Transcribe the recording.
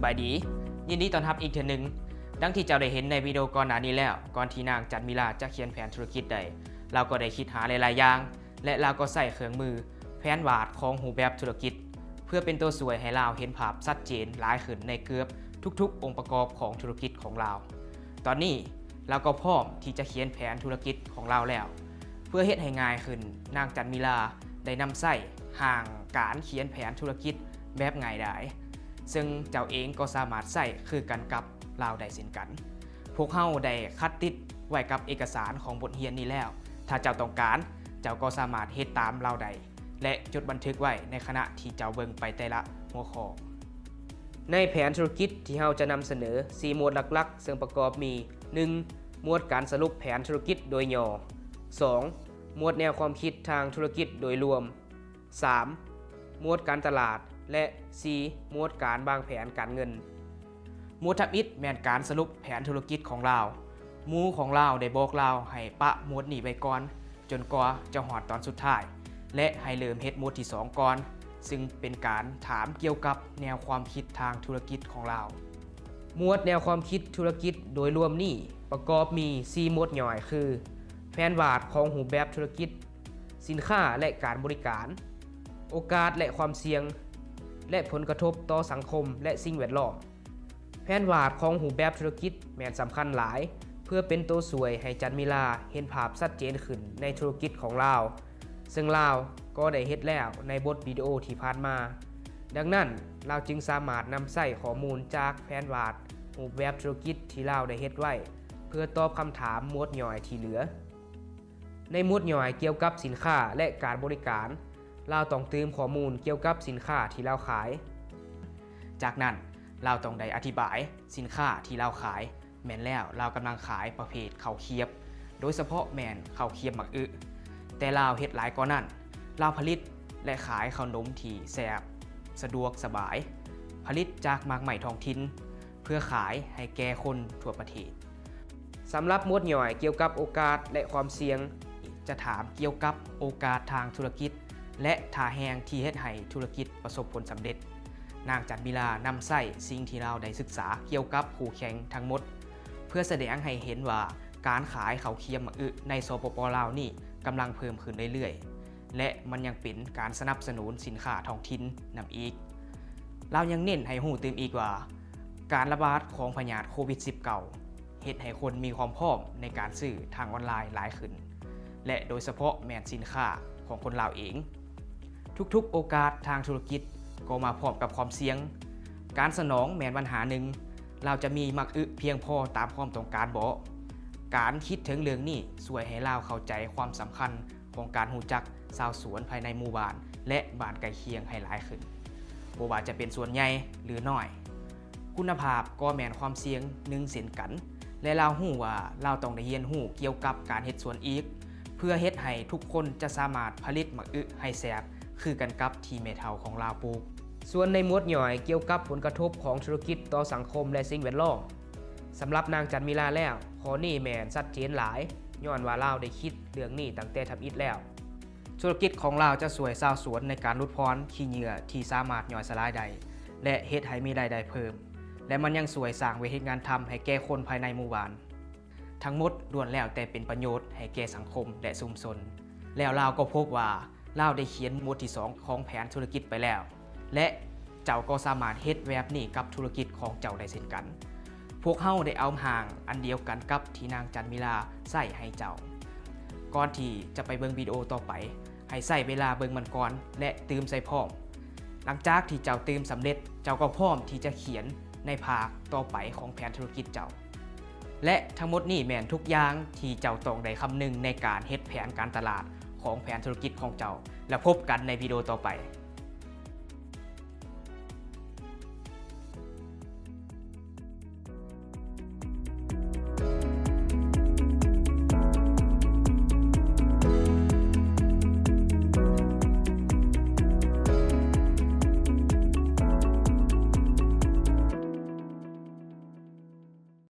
บายดียินดีต้อนรับอีกเทื่อนึงดังที่เจ้าได้เห็นในวิดีโอก่อนหน้านี้แล้วก่อนที่นางจันมิลาจะเขียนแผนธุรกิจใดเราก็ได้คิดหาหลายๆอย่างและเราก็ใส่เครื่องมือแผนวาดของรูปแบบธุรกิจเพื่อเป็นตัวสวยให้เราเห็นภาพชัดเจนหลายขึ้นในเกือบทุกๆองค์ประกอบของธุรกิจของเราตอนนี้เราก็พร้อมที่จะเขียนแผนธุรกิจของเราแล้วเพื่อเฮ็ดให้ง่ายขึ้นนางจันมิลาได้นำใส่ห่างการเขียนแผนธุรกิจแบบง่ายดายซึ่งเจ้าเองก็สามารถใส่คือกันกับเราได้เช่นกันพวกเฮาได้คัดติดไว้กับเอกสารของบทเรียนนี้แล้วถ้าเจ้าต้องการเจ้าก็สามารถเฮ็ดตามเราได้และจดบันทึกไว้ในขณะที่เจ้าเบิ่งไปแต่ละหัวข้อในแผนธุรกิจที่เฮาจะนำเสนอ4หมวดหลักๆซึ่งประกอบมี 1. หมวดการสรุปแผนธุรกิจโดยย่อ 2. หมวดแนวความคิดทางธุรกิจโดยรวม 3. หมวดการตลาดและ 4. หมวดการวางแผนการเงินหมวดทับอิฐแม่นการสรุปแผนธุรกิจของเราหมู่ของเราได้บอกเราให้ปะหมวดนี้ไปก่อนจนกว่าจะหอดตอนสุดท้ายและให้เริ่มเฮ็ดหมวดที่2ก่อนซึ่งเป็นการถามเกี่ยวกับแนวความคิดทางธุรกิจของเราหมวดแนวความคิดธุรกิจโดยรวมนี้ประกอบมี4หมวดย่อยคือแผนวาดของรูปแบบธุรกิจสินค้าและการบริการโอกาสและความเสี่ยงและผลกระทบต่อสังคมและสิ่งแวดล้อมแผนวาดของรูปแบบธุรกิจแม่นสำคัญหลายเพื่อเป็นตัวสวยให้จันมิลาเห็นภาพชัดเจนขึ้นในธุรกิจของเราซึ่งเราก็ได้เฮ็ดแล้วในบทวิดีโอที่ผ่านมาดังนั้นเราจึงสามารถนำใส่ข้อมูลจากแผนวาดรูปแบบธุรกิจที่เราได้เฮ็ดไว้เพื่อตอบคำถามหมวดย่อยที่เหลือในหมวดย่อยเกี่ยวกับสินค้าและการบริการเราต้องเติมข้อมูลเกี่ยวกับสินค้าที่เราขายจากนั้นเราต้องได้อธิบายสินค้าที่เราขายแม่นแล้วเรากำลังขายประเภทข้าวเคียบโดยเฉพาะแม่นข้าวเคียบหมักอึแต่เราเฮ็ดหลายกว่านั้นเราผลิตและขายขนมที่แซ่บสะดวกสบายผลิตจากหมากไหมท้องถิ่นเพื่อขายให้แก่คนทั่วประเทศสำหรับหมวดย่อยเกี่ยวกับโอกาสและความเสี่ยงจะถามเกี่ยวกับโอกาสทางธุรกิจและท่าแหงที่เฮ็ดให้ธุรกิจประสบผลสำเร็จนางจันมิลานำใส่สิ่งที่เราได้ศึกษาเกี่ยวกับคู่แข่งทั้งหมดเพื่อแสดงให้เห็นว่าการขายข้าวเคียบหมักอึในสปป.ลาวนี่กำลังเพิ่มขึ้นเรื่อยๆและมันยังเป็นการสนับสนุนสินค้าท้องถิ่นนำอีกเรายังเน้นให้หูตื่มอีกว่าการระบาดของพยาธิโควิด -19 เฮ็ดให้คนมีความพร้อมในการซื้อทางออนไลน์หลายขึ้นและโดยเฉพาะแม่นสินค้าของคนลาวเองทุกๆโอกาสทางธุรกิจก็มาพร้อมกับความเสี่ยงการสนองแม่นปัญหาหนึ่งเราจะมีมักอึเพียงพอตามความต้องการบ่การคิดถึงเรื่องนี้ช่วยให้เราเข้าใจความสำคัญของการรู้จักชาวสวนภายในหมู่บ้านและบ้านใกล้เคียงให้หลายขึ้นบ่ว่าจะเป็นส่วนใหญ่หรือน้อยคุณภาพก็แม่นความเสี่ยงหนึ่งเช่นกันและเรารู้ว่าเราต้องได้เรียนรู้เกี่ยวกับการเฮ็ดสวนอีกเพื่อเฮ็ดให้ทุกคนจะสามารถผลิตมักอึให้แซ่บคือกันกับที่แม่เฒ่าของเราปลูกส่วนในหมวดย่อยเกี่ยวกับผลกระทบของธุรกิจต่อสังคมและสิ่งแวดล้อมสำหรับนางจันมิลาแล้วข้อนี้แม่นชัดเจนหลายย้อนว่าเราได้คิดเรื่องนี้ตั้งแต่ทำอิฐแล้วธุรกิจของเราจะสวยชาวสวนในการลดพรขี้เหงื่อที่สามารถย่อยสลายได้และเฮ็ดให้มีรายได้เพิ่มและมันยังสวยสร้างเวทีงานทำให้แก่คนภายในหมู่บ้านทั้งหมดล้วนแล้วแต่เป็นประโยชน์ให้แก่สังคมและชุมชนแล้วเราก็พบว่าเราได้เขียนหมวดที่2ของแผนธุรกิจไปแล้วและเจ้าก็สามารถเฮ็ดแบบนี้กับธุรกิจของเจ้าได้เช่นกันพวกเฮาได้เอาห่างอันเดียวกันกับที่นางจันมิลาใส่ให้เจ้าก่อนที่จะไปเบิ่งวิดีโอต่อไปให้ใส่เวลาเบิ่งมันก่อนและตื่มใส่พร้อมหลังจากที่เจ้าตื่มสำเร็จเจ้าก็พร้อมที่จะเขียนในภาคต่อไปของแผนธุรกิจเจ้าและทั้งหมดนี้แม่นทุกอย่างที่เจ้าต้องได้คำนึงในการเฮ็ดแผนการตลาดของแผนธุรกิจของเจ้าและพบกันในวิดีโอต่อไป